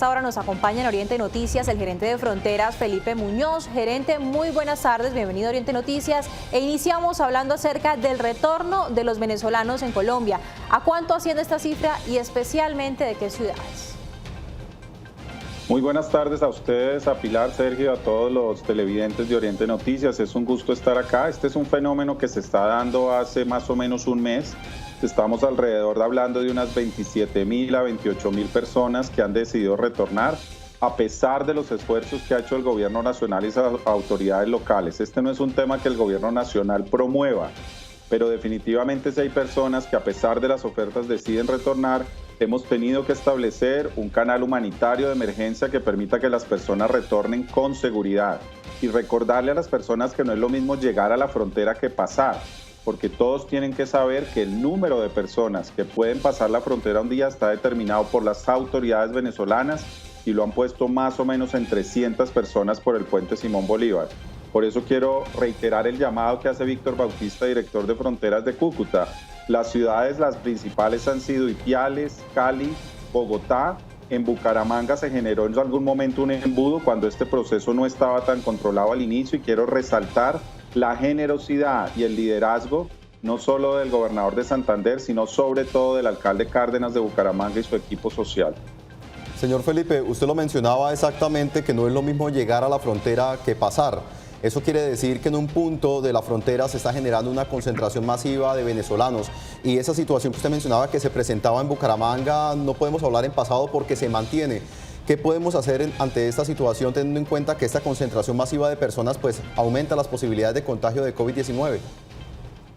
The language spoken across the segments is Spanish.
esta hora nos acompaña en Oriente Noticias el gerente de Fronteras, Felipe Muñoz. Gerente, muy buenas tardes, bienvenido a Oriente Noticias. E iniciamos hablando acerca del retorno de los venezolanos en Colombia. ¿A cuánto asciende esta cifra y especialmente de qué ciudades? Muy buenas tardes a ustedes, a Pilar, Sergio, a todos los televidentes de Oriente Noticias. Es un gusto estar acá. Este es un fenómeno que se está dando hace más o menos un mes. Estamos alrededor de hablando de unas 27.000 a 28.000 personas que han decidido retornar a pesar de los esfuerzos que ha hecho el gobierno nacional y las autoridades locales. Este no es un tema que el gobierno nacional promueva, pero definitivamente si hay personas que a pesar de las ofertas deciden retornar, hemos tenido que establecer un canal humanitario de emergencia que permita que las personas retornen con seguridad y recordarle a las personas que no es lo mismo llegar a la frontera que pasar, porque todos tienen que saber que el número de personas que pueden pasar la frontera un día está determinado por las autoridades venezolanas y lo han puesto más o menos en 300 personas por el puente Simón Bolívar. Por eso quiero reiterar el llamado que hace Víctor Bautista, director de Fronteras de Cúcuta. Las ciudades, las principales han sido Ipiales, Cali, Bogotá. En Bucaramanga se generó en algún momento un embudo cuando este proceso no estaba tan controlado al inicio y quiero resaltar la generosidad y el liderazgo no solo del gobernador de Santander, sino sobre todo del alcalde Cárdenas de Bucaramanga y su equipo social. Señor Felipe, usted lo mencionaba exactamente que no es lo mismo llegar a la frontera que pasar. Eso quiere decir que en un punto de la frontera se está generando una concentración masiva de venezolanos y esa situación que usted mencionaba que se presentaba en Bucaramanga no podemos hablar en pasado porque se mantiene. ¿Qué podemos hacer ante esta situación teniendo en cuenta que esta concentración masiva de personas pues aumenta las posibilidades de contagio de COVID-19?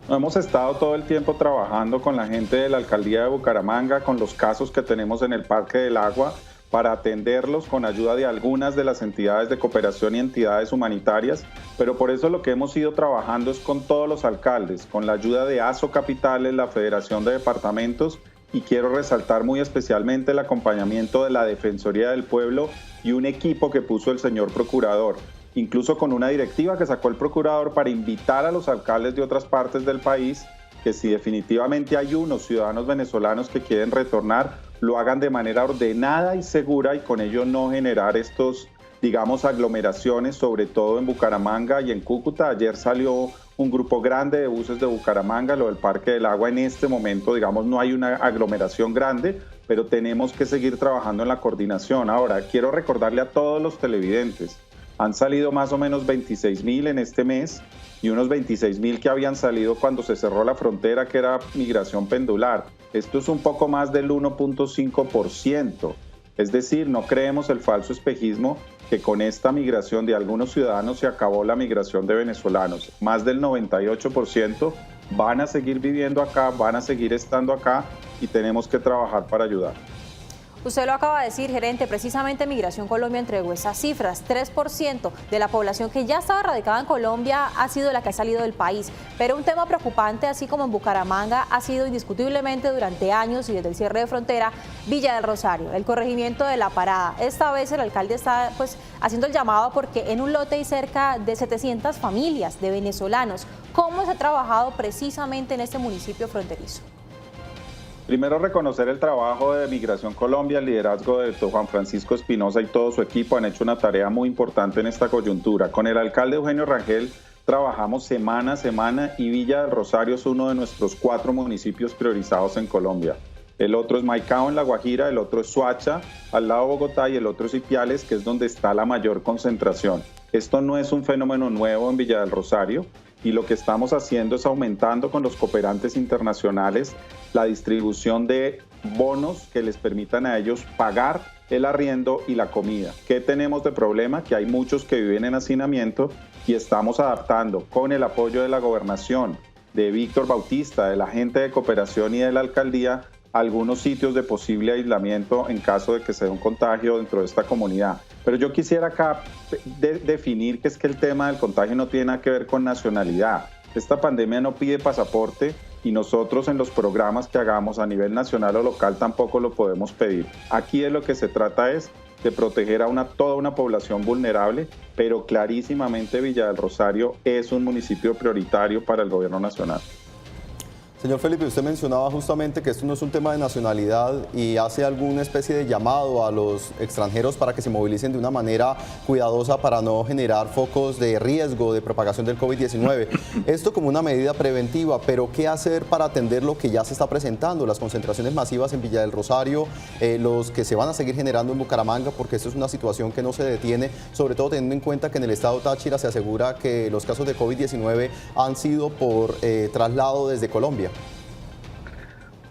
Hemos estado todo el tiempo trabajando con la gente de la alcaldía de Bucaramanga, con los casos que tenemos en el Parque del Agua, para atenderlos con ayuda de algunas de las entidades de cooperación y entidades humanitarias, pero por eso lo que hemos ido trabajando es con todos los alcaldes, con la ayuda de ASO Capitales, la Federación de Departamentos, y quiero resaltar muy especialmente el acompañamiento de la Defensoría del Pueblo y un equipo que puso el señor procurador, incluso con una directiva que sacó el procurador para invitar a los alcaldes de otras partes del país que si definitivamente hay unos ciudadanos venezolanos que quieren retornar, lo hagan de manera ordenada y segura y con ello no generar estos, digamos, aglomeraciones, sobre todo en Bucaramanga y en Cúcuta. Ayer salió un grupo grande de buses de Bucaramanga, lo del Parque del Agua en este momento, digamos, no hay una aglomeración grande, pero tenemos que seguir trabajando en la coordinación. Ahora, quiero recordarle a todos los televidentes, han salido más o menos 26.000 en este mes y unos 26.000 que habían salido cuando se cerró la frontera, que era migración pendular. Esto es un poco más del 1.5%. Es decir, no creemos el falso espejismo que con esta migración de algunos ciudadanos se acabó la migración de venezolanos. Más del 98% van a seguir viviendo acá, van a seguir estando acá y tenemos que trabajar para ayudar. Usted lo acaba de decir, gerente, precisamente Migración Colombia entregó esas cifras. 3% de la población que ya estaba radicada en Colombia ha sido la que ha salido del país. Pero un tema preocupante, así como en Bucaramanga, ha sido indiscutiblemente durante años y desde el cierre de frontera, Villa del Rosario, el corregimiento de La Parada. Esta vez el alcalde está haciendo el llamado porque en un lote hay cerca de 700 familias de venezolanos. ¿Cómo se ha trabajado precisamente en este municipio fronterizo? Primero, reconocer el trabajo de Migración Colombia, el liderazgo de Juan Francisco Espinosa y todo su equipo han hecho una tarea muy importante en esta coyuntura. Con el alcalde Eugenio Rangel trabajamos semana a semana y Villa del Rosario es uno de nuestros 4 municipios priorizados en Colombia. El otro es Maicao en La Guajira, el otro es Soacha, al lado de Bogotá, y el otro es Ipiales, que es donde está la mayor concentración. Esto no es un fenómeno nuevo en Villa del Rosario, y lo que estamos haciendo es aumentando con los cooperantes internacionales la distribución de bonos que les permitan a ellos pagar el arriendo y la comida. ¿Qué tenemos de problema? Que hay muchos que viven en hacinamiento y estamos adaptando con el apoyo de la gobernación, de Víctor Bautista, de la gente de cooperación y de la alcaldía, algunos sitios de posible aislamiento en caso de que se dé un contagio dentro de esta comunidad. Pero yo quisiera acá definir que es que el tema del contagio no tiene nada que ver con nacionalidad. Esta pandemia no pide pasaporte y nosotros en los programas que hagamos a nivel nacional o local tampoco lo podemos pedir. Aquí de lo que se trata es de proteger a toda una población vulnerable, pero clarísimamente Villa del Rosario es un municipio prioritario para el gobierno nacional. Señor Felipe, usted mencionaba justamente que esto no es un tema de nacionalidad y hace alguna especie de llamado a los extranjeros para que se movilicen de una manera cuidadosa para no generar focos de riesgo de propagación del COVID-19. Esto como una medida preventiva, pero ¿qué hacer para atender lo que ya se está presentando? Las concentraciones masivas en Villa del Rosario, los que se van a seguir generando en Bucaramanga, porque esto es una situación que no se detiene, sobre todo teniendo en cuenta que en el estado Táchira se asegura que los casos de COVID-19 han sido por traslado desde Colombia.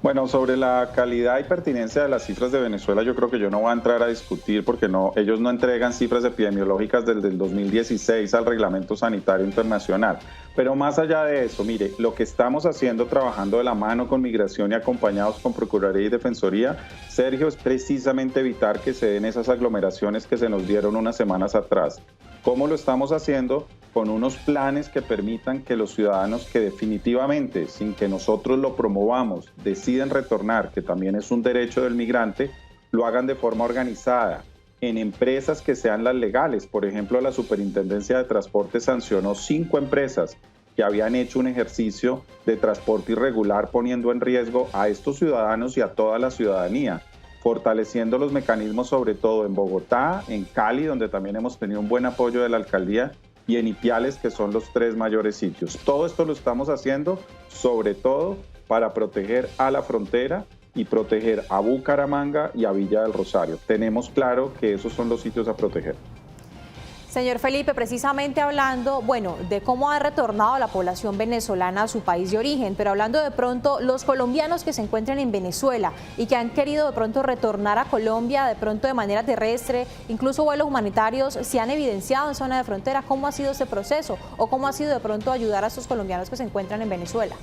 Bueno, sobre la calidad y pertinencia de las cifras de Venezuela, yo creo que yo no voy a entrar a discutir porque ellos no entregan cifras epidemiológicas desde el 2016 al Reglamento Sanitario Internacional. Pero más allá de eso, mire, lo que estamos haciendo trabajando de la mano con Migración y acompañados con Procuraduría y Defensoría, Sergio, es precisamente evitar que se den esas aglomeraciones que se nos dieron unas semanas atrás. ¿Cómo lo estamos haciendo? Con unos planes que permitan que los ciudadanos que definitivamente, sin que nosotros lo promovamos, deciden retornar, que también es un derecho del migrante, lo hagan de forma organizada, en empresas que sean las legales. Por ejemplo, la Superintendencia de Transporte sancionó 5 empresas que habían hecho un ejercicio de transporte irregular poniendo en riesgo a estos ciudadanos y a toda la ciudadanía, fortaleciendo los mecanismos sobre todo en Bogotá, en Cali, donde también hemos tenido un buen apoyo de la alcaldía, y en Ipiales, que son los 3 mayores sitios. Todo esto lo estamos haciendo sobre todo para proteger a la frontera y proteger a Bucaramanga y a Villa del Rosario. Tenemos claro que esos son los sitios a proteger. Señor Felipe, precisamente hablando, de cómo ha retornado la población venezolana a su país de origen, pero hablando de pronto los colombianos que se encuentran en Venezuela y que han querido de pronto retornar a Colombia de pronto de manera terrestre, incluso vuelos humanitarios, ¿se han evidenciado en zona de frontera? ¿Cómo ha sido ese proceso? ¿O cómo ha sido de pronto ayudar a estos colombianos que se encuentran en Venezuela?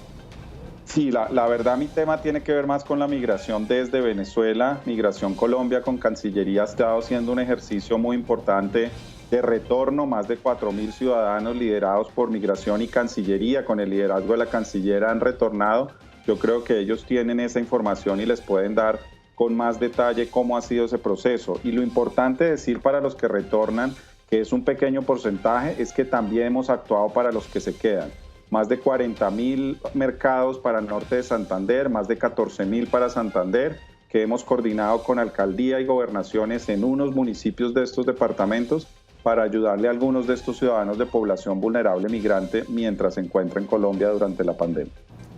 Sí, la verdad mi tema tiene que ver más con la migración desde Venezuela. Migración Colombia con Cancillería ha estado haciendo un ejercicio muy importante de retorno. Más de 4.000 ciudadanos liderados por Migración y Cancillería, con el liderazgo de la cancillera, han retornado. Yo creo que ellos tienen esa información y les pueden dar con más detalle cómo ha sido ese proceso. Y lo importante decir para los que retornan, que es un pequeño porcentaje, es que también hemos actuado para los que se quedan. Más de 40.000 mercados para el norte de Santander, más de 14.000 para Santander, que hemos coordinado con alcaldía y gobernaciones en unos municipios de estos departamentos para ayudarle a algunos de estos ciudadanos de población vulnerable migrante mientras se encuentra en Colombia durante la pandemia.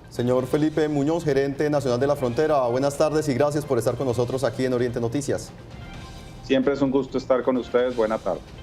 Señor Felipe Muñoz, gerente nacional de la frontera, buenas tardes y gracias por estar con nosotros aquí en Oriente Noticias. Siempre es un gusto estar con ustedes. Buena tarde.